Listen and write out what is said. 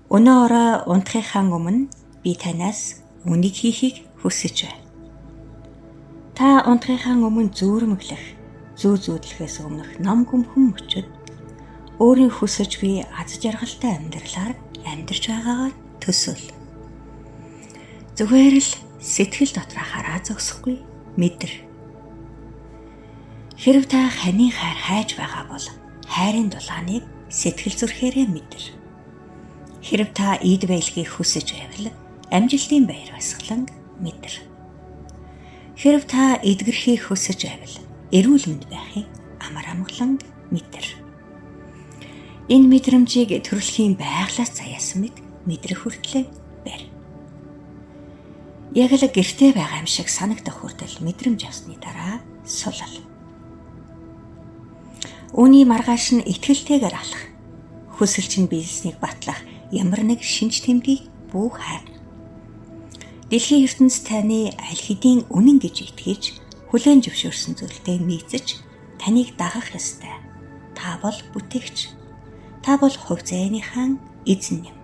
Өнөө орой унтахынхаа өмнө би танаас үнийг хийхийг хүсэж байна. Та унтахынхаа өмнө зүүрмэглэх, зүүдлэхээс өмнөх ном гүмхэн мөчөд өөрийн хүсэж буй аз жаргалтай амьдралаар амьдарч байгаагаа төсөөл. Зүгээр л сэтгэл дотроо хараа зогсохгүй мэдэр. Хэрв та ханийн хайр хайж байгаа бол хайрын дулааныг сэтгэл зүрхээрээ мэдэр. Хэрв та эд байлгийг хүсэж байвал амжилтын баяр баясгалан мэдэр. Хэрв та эдгэрхийг хүсэж байвал эрүүл мэнд байхыг амар амгалан мэдэр. Энэ мэдрэмжийг төрөлхийн байглаас заяасан мэд мэдрэх хүртлээр барь. Яг л гэртээ байгаа юм шиг санагдах хүртэл мэдрэмж авсны дараа сулал. Үүний маргааш нь итгэлтэйгээр алах, хүсэлчин бизнесийг батлах ямар нэг шинж тэмдгийг бүх хайр. Дэлхийн ертөнцийн таны аль хэдийн үнэн гэж итгэж хүлээн зөвшөөрсөн зүйлтэй нийцэж таныг дагах ёстой. Та бол бүтээгч. Та бол хувь зээнийхэн эзэн юм.